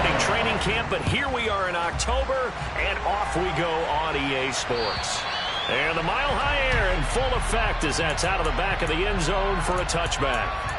beginning training camp, but here we are in October, and off we go on EA Sports. And the mile-high air in full effect as that's out of the back of the end zone for a touchback.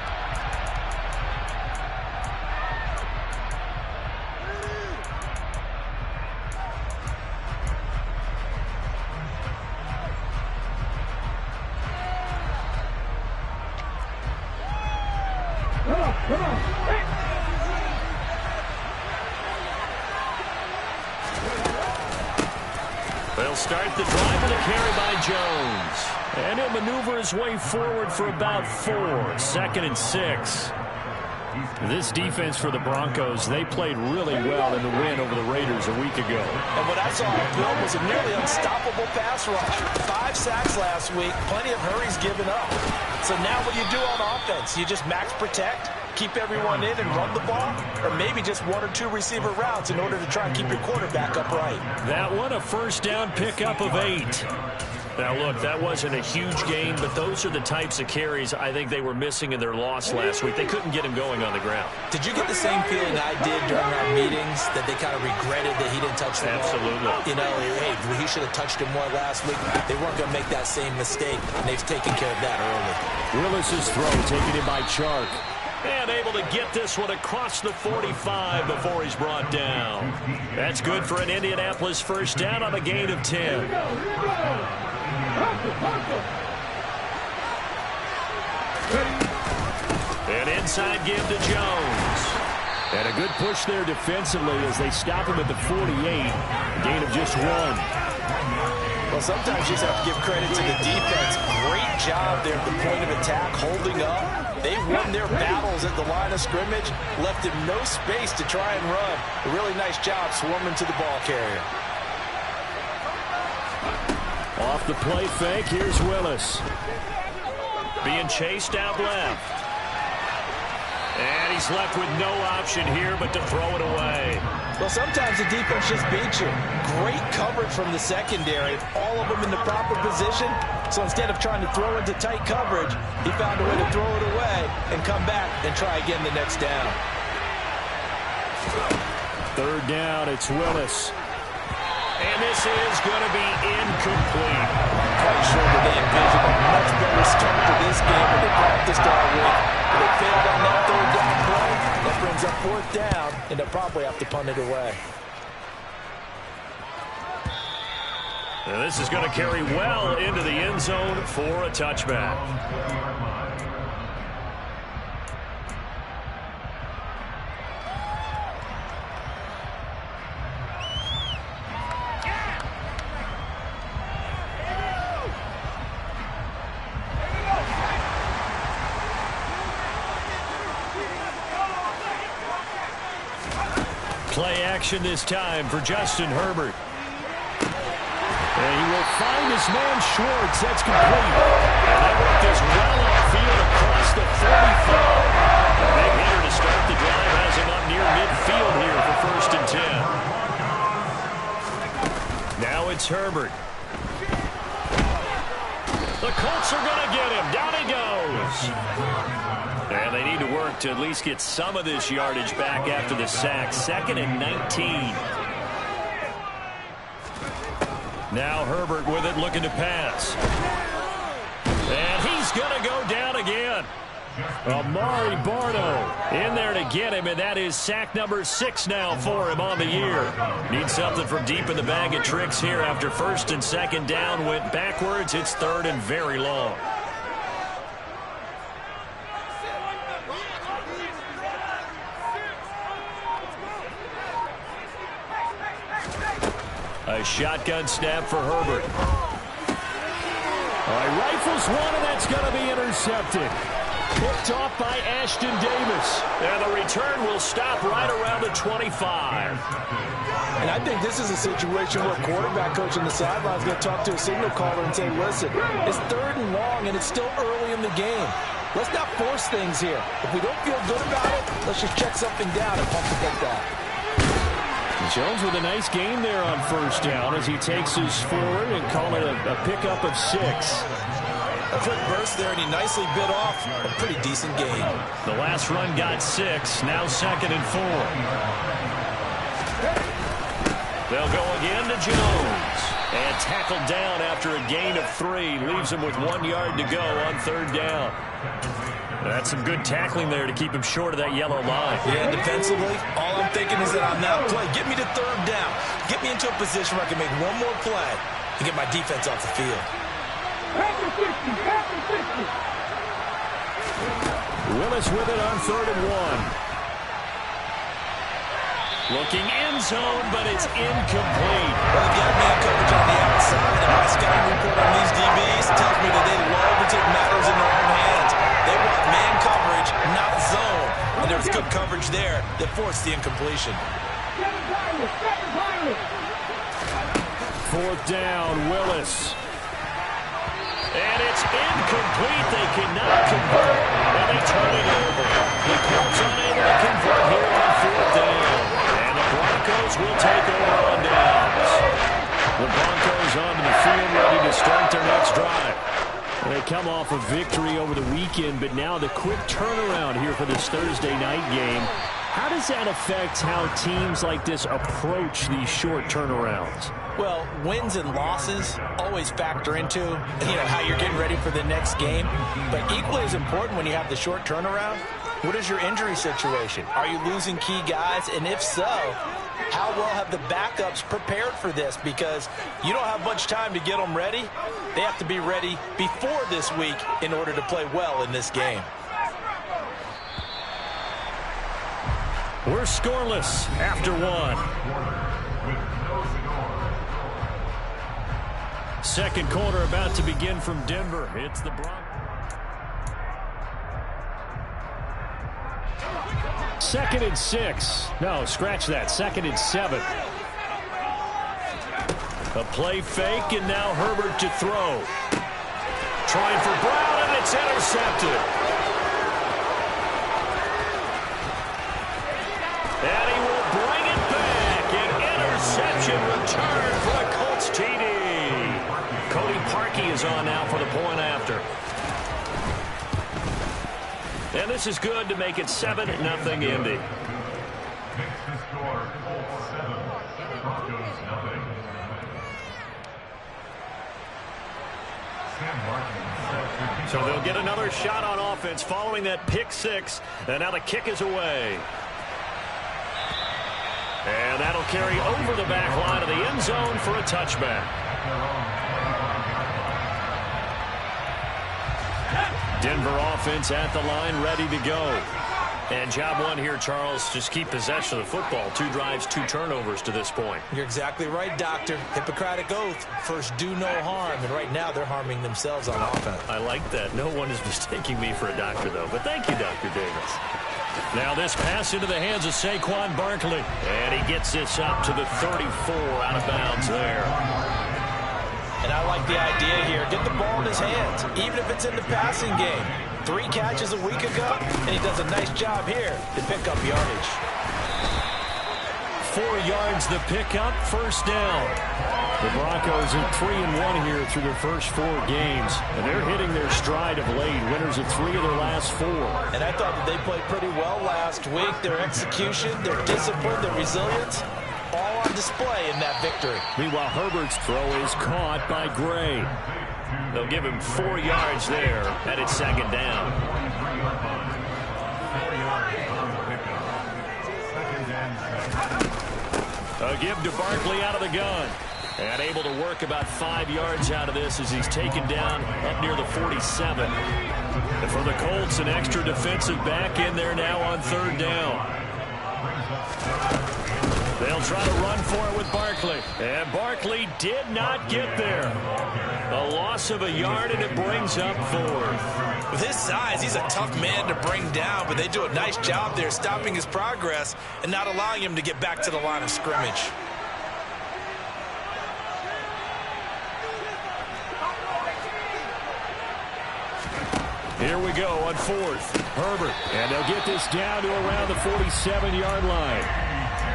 They'll start the drive with a carry by Jones. And he'll maneuver his way forward for about 4. 2nd and 6. This defense for the Broncos, they played really well in the win over the Raiders a week ago. And what I saw on film was a nearly unstoppable pass rush. 5 sacks last week, plenty of hurries given up. So now what do you do on offense? You just max protect, keep everyone in and run the ball, or maybe just 1 or 2 receiver routes in order to try and keep your quarterback upright. That one, a first down pickup of 8. Now, look, that wasn't a huge gain, but those are the types of carries I think they were missing in their loss last week. They couldn't get him going on the ground. Did you get the same feeling I did during our meetings, that they kind of regretted that he didn't touch the ball? Absolutely. You know, hey, he should have touched him more last week. They weren't going to make that same mistake, and they've taken care of that early. Willis's throw taken in by Chark. And able to get this one across the 45 before he's brought down. That's good for an Indianapolis first down on a gain of 10. An inside give to Jones. And a good push there defensively as they stop him at the 48. A gain of just 1. Well, sometimes you just have to give credit to the defense. Great job there at the point of attack, holding up. They won their battles at the line of scrimmage, left him no space to try and run. A really nice job swarming to the ball carrier. Off the play fake, here's Willis. Being chased out left. And he's left with no option here but to throw it away. Well, sometimes the defense just beats you. Great coverage from the secondary, all of them in the proper position. So instead of trying to throw into tight coverage, he found a way to throw it away and come back and try again the next down. 3rd down, it's Willis. And this is going to be incomplete. Quite sure that they envisioned a much better start to this game when they practiced all week. They failed on that 3rd down play. That brings up 4th down, and they'll probably have to punt it away. And this is going to carry well into the end zone for a touchback. Play action this time for Justin Herbert. And he will find his man Schwartz. That's complete. And that worked as well upfield across the 45. A big hitter to start the drive has him up near midfield here for 1st and 10. Now it's Herbert. The Colts are going to get him. Down he goes. And they need to work to at least get some of this yardage back after the sack. 2nd and 19. Now Herbert with it, looking to pass. And he's going to go down again. Amari Barno in there to get him, and that is sack number 6 now for him on the year. Need something from deep in the bag of tricks here after 1st and 2nd down went backwards. It's 3rd and very long. A shotgun snap for Herbert. All right, rifles one, and that's going to be intercepted. Picked off by Ashton Davis. And the return will stop right around the 25. And I think this is a situation where a quarterback coach on the sideline is going to talk to a signal caller and say, listen, it's 3rd and long, and it's still early in the game. Let's not force things here. If we don't feel good about it, let's just check something down and pump it like that. Jones with a nice gain there on 1st down as he takes his forward and call it a pickup of 6. A quick burst there, and he nicely bit off a pretty decent gain. The last run got 6, now 2nd and 4. They'll go again to Jones. And tackled down after a gain of 3. Leaves him with 1 yard to go on 3rd down. That's some good tackling there to keep him short of that yellow line. Yeah, defensively, all I'm thinking is that on that play, get me to 3rd down. Get me into a position where I can make one more play and get my defense off the field. Willis with it on 3rd and 1. Looking end zone, but it's incomplete. Well, they got man coverage on the outside, and my scouting report on these DBs tells me that they love to take matters in their own hands. They want man coverage, not zone. And there was good coverage there that forced the incompletion. 4th down, Willis. And it's incomplete. They cannot convert, and they turn it over. The Colts unable to convert here on 4th down. And the Broncos will take over on downs. The Broncos onto the field ready to start their next drive. They come off a victory over the weekend, but now the quick turnaround here for this Thursday night game. How does that affect how teams like this approach these short turnarounds? Well, wins and losses always factor into, how you're getting ready for the next game. But equally as important when you have the short turnaround, what is your injury situation? Are you losing key guys? And if so, how well have the backups prepared for this? Because you don't have much time to get them ready. They have to be ready before this week in order to play well in this game. We're scoreless after 1. Second quarter about to begin from Denver. It's the Broncos. 2nd and 6. No, scratch that. 2nd and 7. A play fake, and now Herbert to throw. Trying for Brown, and it's intercepted. And he will bring it back. An interception return for the Colts TD. Cody Parkey is on now for the point after. And this is good to make it 7-0 Indy. So they'll get another shot on offense following that pick 6. And now the kick is away. And that'll carry over the back line of the end zone for a touchback. Denver offense at the line, ready to go. And job 1 here, Charles, just keep possession of the football. 2 drives, 2 turnovers to this point. You're exactly right, Doctor. Hippocratic oath. First, do no harm. And right now, they're harming themselves on offense. I like that. No one is mistaking me for a doctor, though. But thank you, Dr. Davis. Now this pass into the hands of Saquon Barkley. And he gets this up to the 34 out of bounds there. And I like the idea here. Get the ball in his hands, even if it's in the passing game. 3 catches a week ago, and he does a nice job here to pick up yardage. 4 yards the pickup, 1st down. The Broncos are 3-1 here through their first 4 games. And they're hitting their stride of late. Winners of 3 of their last 4. And I thought that they played pretty well last week. Their execution, their discipline, their resilience, all on display in that victory. Meanwhile, Herbert's throw is caught by Gray. They'll give him 4 yards there, and it's 2nd down. A give to Barkley out of the gun. And able to work about 5 yards out of this as he's taken down up near the 47. And for the Colts, an extra defensive back in there now on 3rd down. They'll try to run for it with Barkley. And Barkley did not get there. A loss of a yard, and it brings up 4th. With his size, he's a tough man to bring down, but they do a nice job there stopping his progress and not allowing him to get back to the line of scrimmage. Here we go on 4th. Herbert. And they'll get this down to around the 47-yard line.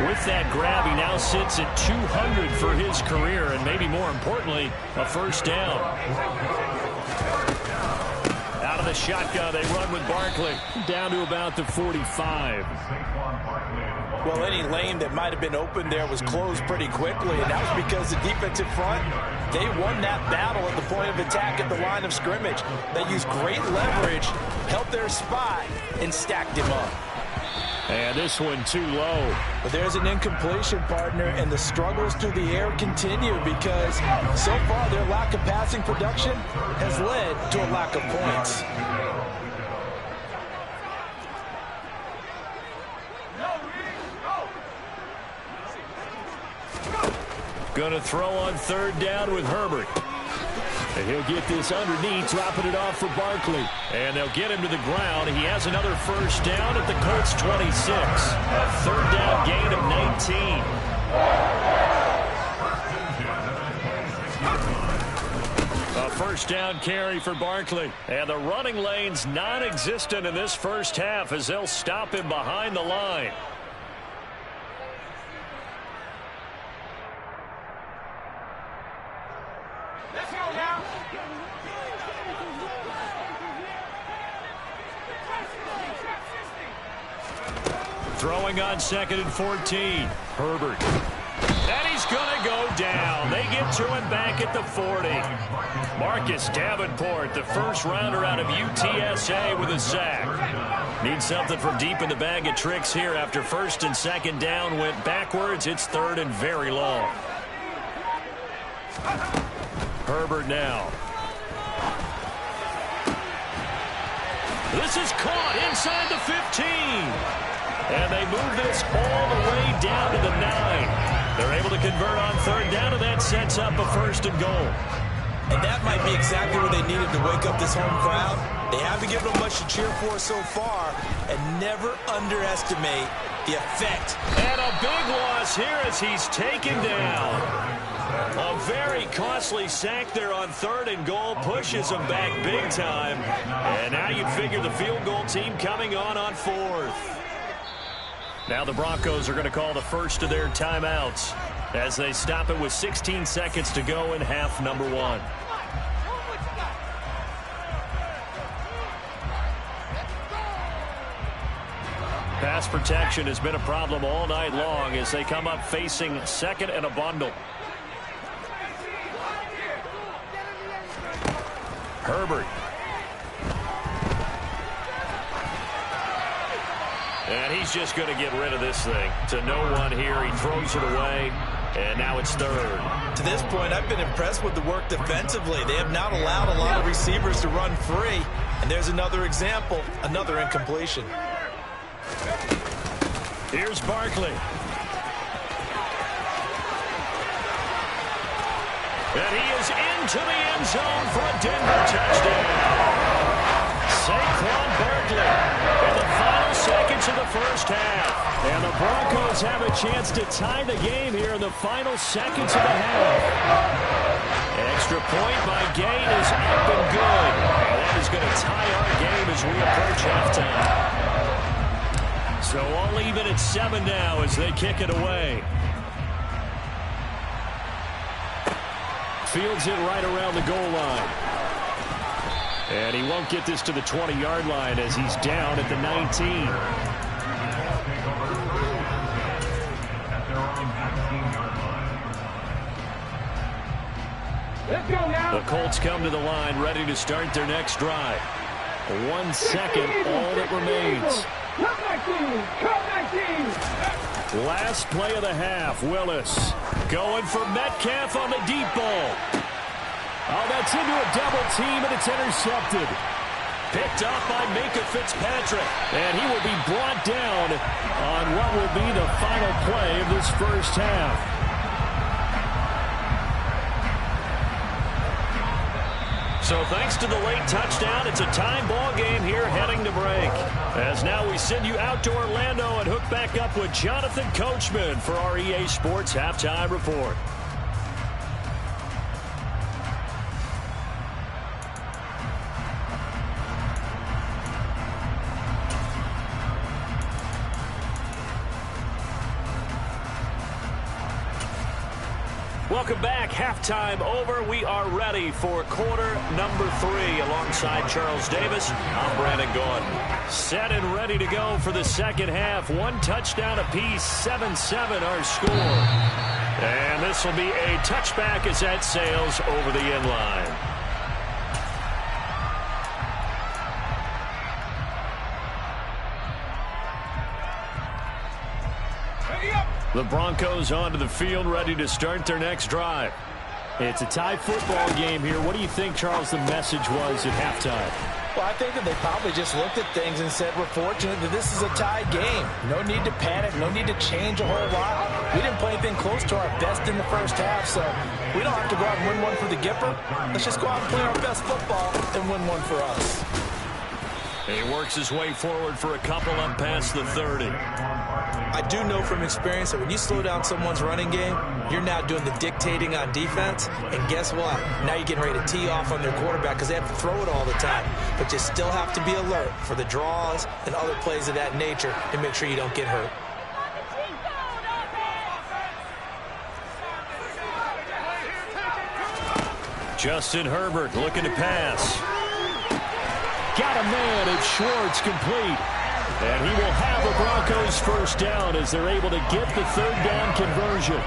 With that grab, he now sits at 200 for his career, and maybe more importantly, a 1st down. Out of the shotgun. They run with Barkley. Down to about the 45. Well, any lane that might have been open there was closed pretty quickly, and that was because the defensive front, they won that battle at the point of attack at the line of scrimmage. They used great leverage, held their spot, and stacked him up. And this one too low. But there's an incompletion, partner, and the struggles through the air continue because so far their lack of passing production has led to a lack of points. Going to throw on third down with Herbert. And he'll get this underneath, dropping it off for Barkley. And they'll get him to the ground. He has another first down at the Colts 26. A third down gain of 19. A first down carry for Barkley. And the running lane's non-existent in this first half as they'll stop him behind the line. Throwing on 2nd and 14. Herbert. And he's going to go down. They get to him back at the 40. Marcus Davenport, the first rounder out of UTSA with a sack. Needs something from deep in the bag of tricks here after 1st and 2nd down went backwards. It's 3rd and very long. Herbert now. This is caught inside the 15. And they move this all the way down to the 9. They're able to convert on third down, and that sets up a 1st and goal. And that might be exactly what they needed to wake up this home crowd. They haven't given them much to cheer for so far, and never underestimate the effect. And a big loss here as he's taken down. A very costly sack there on 3rd and goal, pushes him back big time. And now you'd figure the field goal team coming on 4th. Now the Broncos are going to call the first of their timeouts as they stop it with 16 seconds to go in half number 1. Pass protection has been a problem all night long as they come up facing 2nd and a bundle. Herbert. And he's just going to get rid of this thing. To no one here. He throws it away. And now it's 3rd. To this point, I've been impressed with the work defensively. They have not allowed a lot of receivers to run free. And there's another example, another incompletion. Here's Barkley. And he is into the end zone for a Denver touchdown. Saquon Barkley in the final seconds of the first half. And the Broncos have a chance to tie the game here in the final seconds of the half. Extra point by Gain is up and good. And that is going to tie our game as we approach halftime. So all even at 7 now as they kick it away. Fields it right around the goal line. And he won't get this to the 20-yard line as he's down at the 19. Let's go now. The Colts come to the line ready to start their next drive. 1 second, all that remains. Last play of the half. Willis going for Metcalf on the deep ball. Oh, that's into a double team, and it's intercepted. Picked up by Minka Fitzpatrick. And he will be brought down on what will be the final play of this first half. So thanks to the late touchdown, it's a time ball game here heading to break. As now we send you out to Orlando and hook back up with Jonathan Coachman for our EA Sports Halftime Report. Welcome back. Halftime over. We are ready for quarter number 3. Alongside Charles Davis, I'm Brandon Gordon. Set and ready to go for the second half. 1 touchdown apiece, 7-7 our score. And this will be a touchback as that sails over the end line. The Broncos onto the field, ready to start their next drive. It's a tie football game here. What do you think, Charles, the message was at halftime? Well, I think that they probably just looked at things and said, we're fortunate that this is a tie game. No need to panic. No need to change a whole lot. We didn't play anything close to our best in the first half, so we don't have to go out and win one for the Gipper. Let's just go out and play our best football and win one for us. He works his way forward for a couple up past the 30. I do know from experience that when you slow down someone's running game, you're now doing the dictating on defense. And guess what? Now you're getting ready to tee off on their quarterback because they have to throw it all the time. But you still have to be alert for the draws and other plays of that nature to make sure you don't get hurt. Justin Herbert looking to pass. Got a man at Schwartz, complete. And he will have the Broncos first down as they're able to get the third down conversion.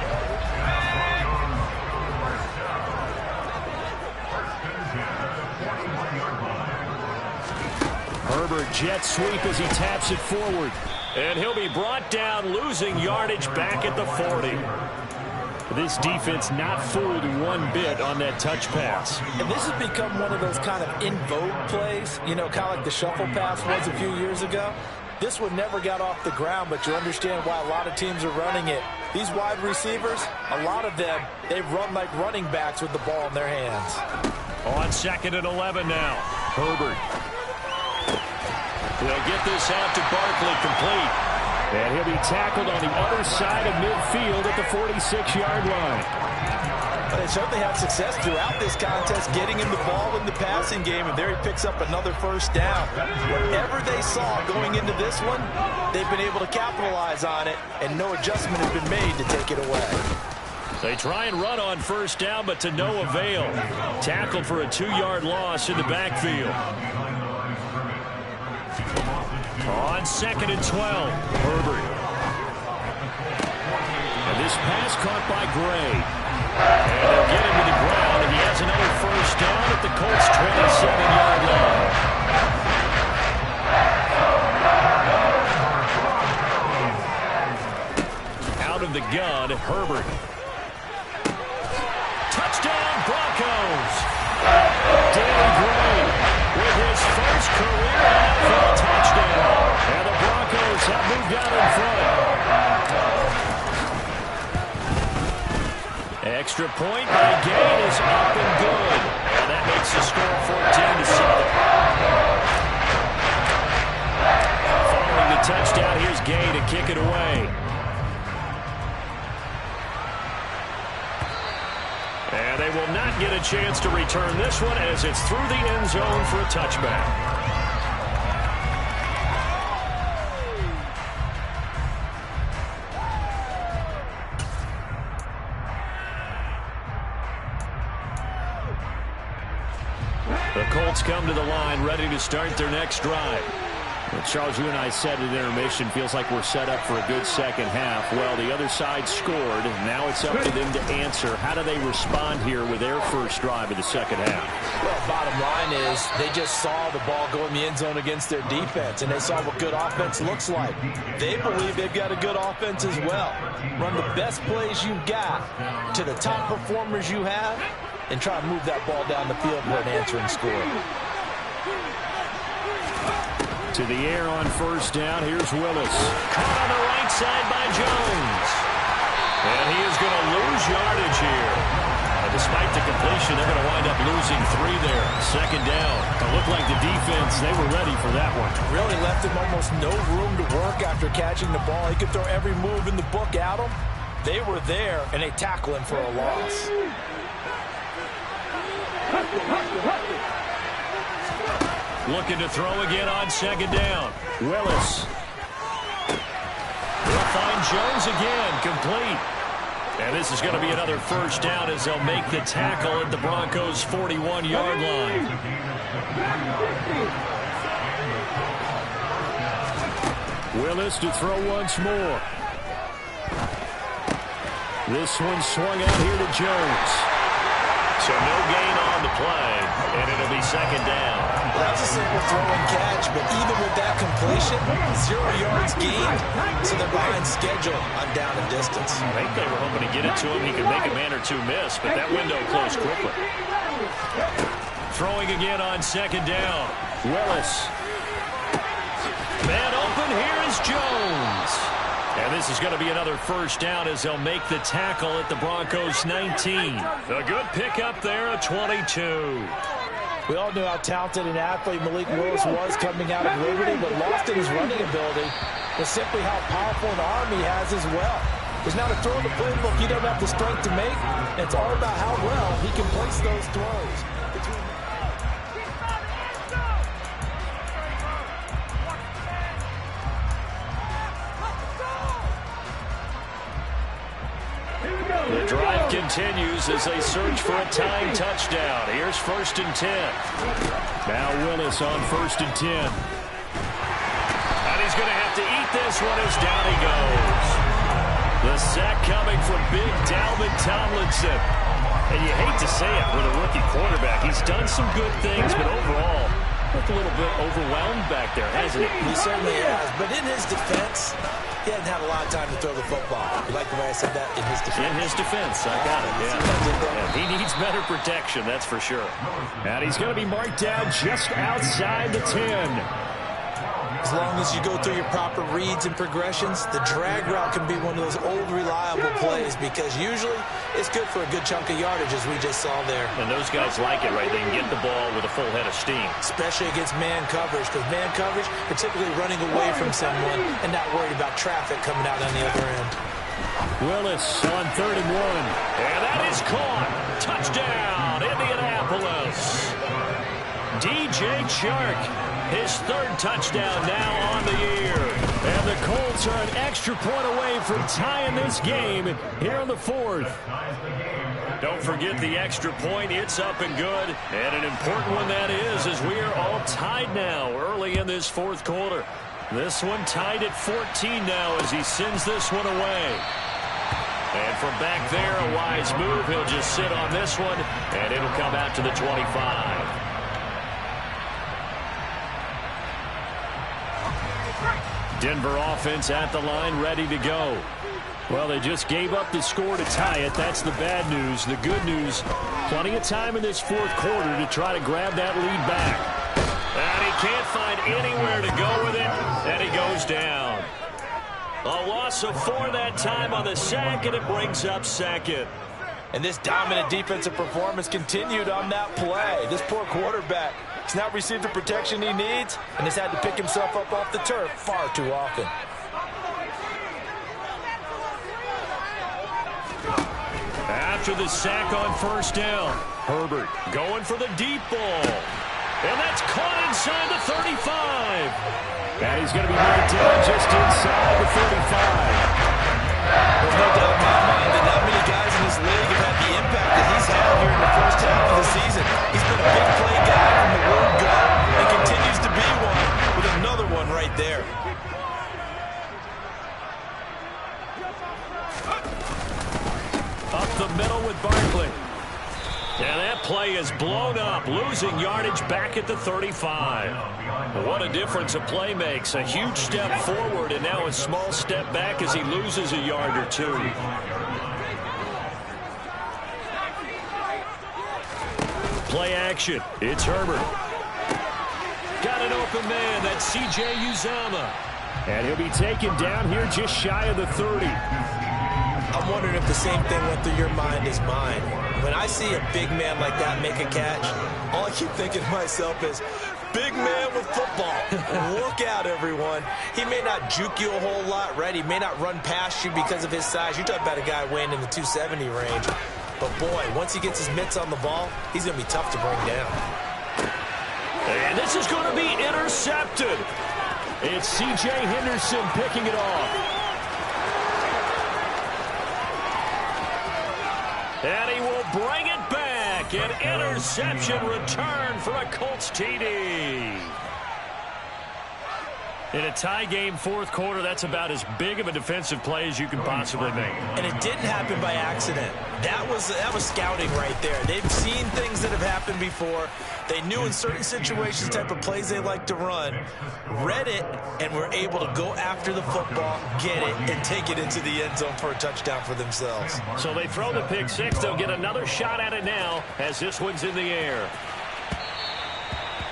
Herbert jet sweep as he taps it forward. And he'll be brought down, losing yardage back at the 40. This defense not fooled one bit on that touch pass. And this has become one of those kind of in vogue plays, you know, kind of like the shuffle pass was a few years ago. This one never got off the ground, but you understand why a lot of teams are running it. These wide receivers, a lot of them, they run like running backs with the ball in their hands. On 2nd and 11 now, Herbert. They'll get this out to Barkley, complete. And he'll be tackled on the other side of midfield at the 46-yard line. But they certainly had success throughout this contest, getting him the ball in the passing game, and there he picks up another first down. Whatever they saw going into this one, they've been able to capitalize on it, and no adjustment has been made to take it away. They try and run on first down, but to no avail. Tackled for a 2-yard loss in the backfield. On 2nd and 12, Herbert. And this pass caught by Gray. And they'll get him to the ground, and he has another first down at the Colts' 27-yard line. Out of the gun, Herbert. Touchdown, Broncos. Danny Gray with his first career NFL touchdown. And the Broncos have moved out in front. Extra point by Gay is up and good. And that makes the score 14-7. Following the touchdown, here's Gay to kick it away. And they will not get a chance to return this one as it's through the end zone for a touchback. The Colts come to the line, ready to start their next drive. Well, Charles, you and I said at intermission, feels like we're set up for a good second half. Well, the other side scored. Now it's up to them to answer. How do they respond here with their first drive of the second half? Well, bottom line is they just saw the ball go in the end zone against their defense, and they saw what good offense looks like. They believe they've got a good offense as well. Run the best plays you've got to the top performers you have, and try to move that ball down the field for an answering score. To the air on first down. Here's Willis. Caught on the right side by Jones. And he is going to lose yardage here. And despite the completion, they're going to wind up losing 3 there. Second down. It looked like the defense, they were ready for that one. Really left him almost no room to work after catching the ball. He could throw every move in the book at him. They were there, and they tackle him for a loss. Looking to throw again on second down. Willis. They'll find Jones again, complete. And this is going to be another first down as they'll make the tackle at the Broncos' 41-yard line. Willis to throw once more. This one swung out here to Jones. So no gain on the play, and it'll be second down. Well, that was a simple throw and catch, but even with that completion, 0 yards gained, so they're behind schedule on down and distance. I think they were hoping to get it to him. He could make a man or two miss, but that window closed quickly. Throwing again on second down. Willis. Man open, here is Jones. And this is going to be another first down as they'll make the tackle at the Broncos' 19. A good pickup there at 22. We all knew how talented an athlete Malik Willis was coming out of Liberty, but lost in his running ability was simply how powerful an arm he has as well. There's not a throw in the playbook he doesn't have the strength to make. It's all about how well he can place those throws. The drive continues as they search for a tying touchdown. Here's 1st and 10. Now Willis on 1st and 10. And he's going to have to eat this one as down he goes. The sack coming from big Dalvin Tomlinson. And you hate to say it with a rookie quarterback. He's done some good things, but overall, looked a little bit overwhelmed back there, hasn't he? He certainly has. But in his defense, he hasn't had a lot of time to throw the football. You like the way I said that? In his defense. In his defense. I got it, yeah. He needs better protection, that's for sure. And he's going to be marked down just outside the 10. As long as you go through your proper reads and progressions, the drag route can be one of those old reliable plays because usually it's good for a good chunk of yardage as we just saw there. And those guys like it, right? They can get the ball with a full head of steam. Especially against man coverage, because man coverage, you're typically running away from someone and not worried about traffic coming out on the other end. Willis on 3rd and 1. And that is caught. Touchdown, Indianapolis. DJ Chark. His 3rd touchdown now on the year. And the Colts are an extra point away from tying this game here in the 4th. Don't forget the extra point. It's up and good. And an important one that is, as we are all tied now early in this 4th quarter. This one tied at 14 now as he sends this one away. And from back there, a wise move. He'll just sit on this one, and it'll come out to the 25. Denver offense at the line, ready to go. Well, they just gave up the score to tie it. That's the bad news. The good news, plenty of time in this 4th quarter to try to grab that lead back. And he can't find anywhere to go with it, and he goes down. A loss of 4 that time on the sack, and it brings up 2nd. And this dominant defensive performance continued on that play. This poor quarterback has not received the protection he needs and has had to pick himself up off the turf far too often. After the sack on 1st down, Herbert going for the deep ball. And that's caught inside the 35. And he's going to be marked down just inside the 35. There's no doubt in my mind that not many guys in this league have had the impact that he's had here in the first half of the season. He's been a big play guy from the word go and continues to be one with another one right there. Up the middle with Barkley. And that play is blown up, losing yardage back at the 35. What a difference a play makes. A huge step forward and now a small step back as he loses a yard or two. Play action. It's Herbert. Got an open man. That's C.J. Uzomah. And he'll be taken down here just shy of the 30. I'm wondering if the same thing went through your mind as mine. When I see a big man like that make a catch, all I keep thinking to myself is, big man with football. Look out, everyone. He may not juke you a whole lot, right? He may not run past you because of his size. You're talking about a guy weighing in the 270 range. But, boy, once he gets his mitts on the ball, he's going to be tough to bring down. And this is going to be intercepted. It's C.J. Henderson picking it off. And he will bring it back. An interception return for a Colts TD. In a tie game, fourth quarter, that's about as big of a defensive play as you can possibly make. And it didn't happen by accident. That was scouting right there. They've seen things that have happened before. They knew in certain situations type of plays they like to run, read it, and were able to go after the football, get it, and take it into the end zone for a touchdown for themselves. So they throw the pick six. They'll get another shot at it now as this one's in the air.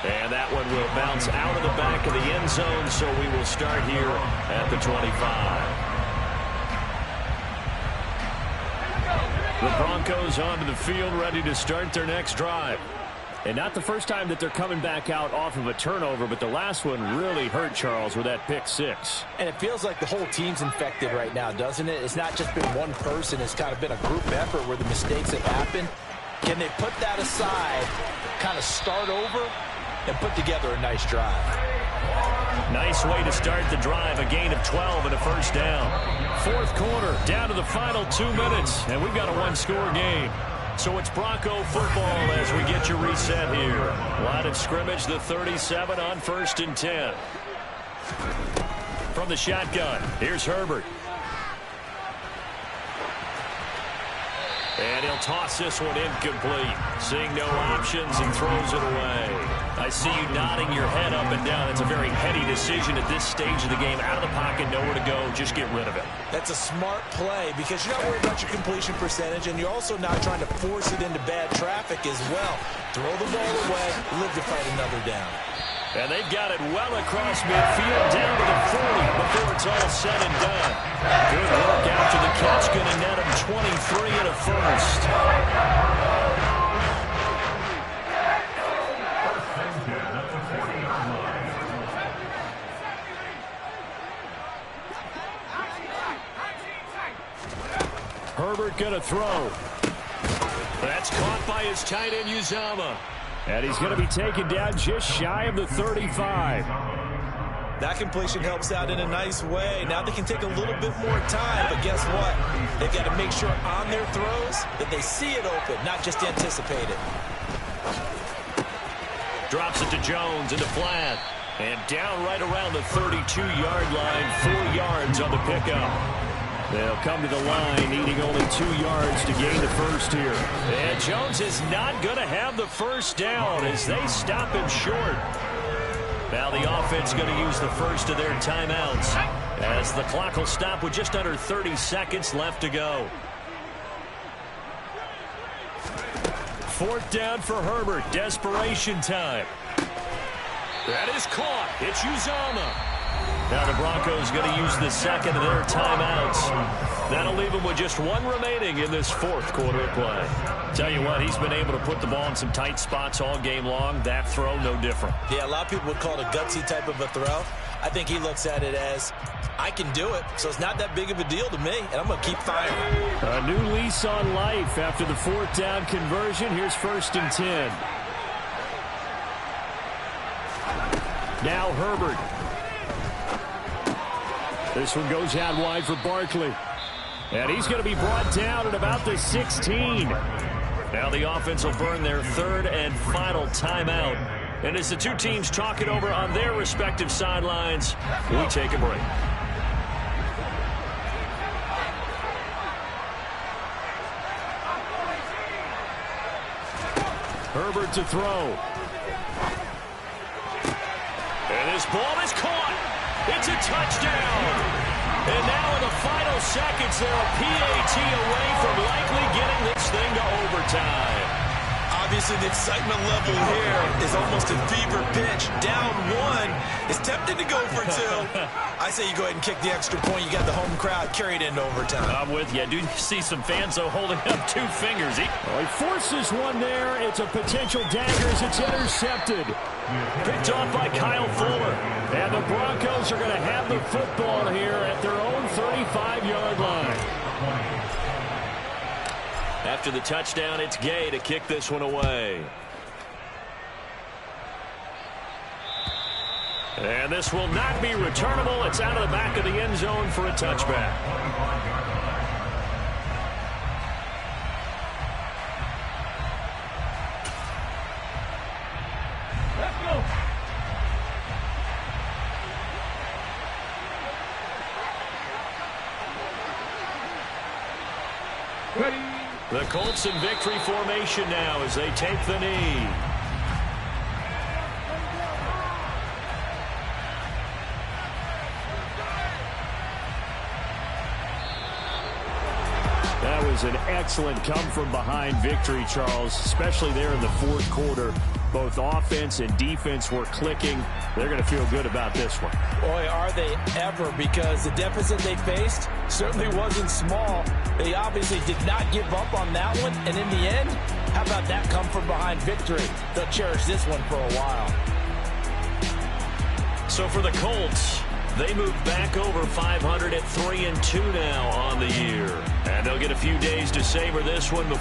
And that one will bounce out of the back of the end zone, so we will start here at the 25. The Broncos onto the field, ready to start their next drive. And not the first time that they're coming back out off of a turnover, but the last one really hurt Charles with that pick six. And it feels like the whole team's infected right now, doesn't it? It's not just been one person. It's kind of been a group effort where the mistakes have happened. Can they put that aside, kind of start over, and put together a nice drive? Nice way to start the drive. A gain of 12 and a first down. Fourth quarter, down to the final 2 minutes, and we've got a one-score game. So it's Bronco football as we get you reset here. Line of scrimmage, the 37 on 1st and 10. From the shotgun, here's Herbert. And he'll toss this one incomplete. Seeing no options and throws it away. I see you nodding your head up and down. It's a very heady decision at this stage of the game. Out of the pocket, nowhere to go. Just get rid of it. That's a smart play because you're not worried about your completion percentage, and you're also not trying to force it into bad traffic as well. Throw the ball away, live to fight another down. And they've got it well across midfield, down to the 40 before it's all said and done. Good work after the catch, going to net him 23 and a first. Herbert going to throw. That's caught by his tight end, Uzomah. And he's going to be taken down just shy of the 35. That completion helps out in a nice way. Now they can take a little bit more time, but guess what? They've got to make sure on their throws that they see it open, not just anticipate it. Drops it to Jones into flat. And down right around the 32-yard line, 4 yards on the pickup. They'll come to the line, needing only 2 yards to gain the first here. And Jones is not going to have the first down as they stop him short. Now the offense going to use the first of their timeouts as the clock will stop with just under 30 seconds left to go. Fourth down for Herbert. Desperation time. That is caught. It's Uzomah. Now the Broncos going to use the second of their timeouts. That'll leave them with just one remaining in this fourth quarter of play. Tell you what, he's been able to put the ball in some tight spots all game long. That throw, no different. Yeah, a lot of people would call it a gutsy type of a throw. I think he looks at it as, I can do it, so it's not that big of a deal to me, and I'm going to keep firing. A new lease on life after the fourth down conversion. Here's 1st and 10. Now Herbert. This one goes out wide for Barkley. And he's going to be brought down at about the 16. Now the offense will burn their third and final timeout. And as the two teams talk it over on their respective sidelines, we take a break. Herbert to throw. And this ball is caught. It's a touchdown. And now in the final seconds, they're a PAT away from likely getting this thing to overtime. Obviously, the excitement level here is almost a fever pitch. Down 1 is tempted to go for 2. I say you go ahead and kick the extra point. You got the home crowd carried into overtime. I'm with you. I do see some fans, though, holding up 2 fingers. He forces one there. It's a potential dagger as it's intercepted. Picked off by Kyle Fuller. And the Broncos are going to have the football here at their own 35-yard line. After the touchdown, it's Gay to kick this one away. And this will not be returnable. It's out of the back of the end zone for a touchback. The Colts in victory formation now as they take the knee. That was an excellent come-from-behind victory, Charles, especially there in the fourth quarter. Both offense and defense were clicking. They're going to feel good about this one. Boy, are they ever, because the deficit they faced certainly wasn't small. They obviously did not give up on that one, and in the end, how about that come-from-behind victory? They'll cherish this one for a while. So for the Colts, they move back over 500 at 3-2 now on the year. And they'll get a few days to savor this one before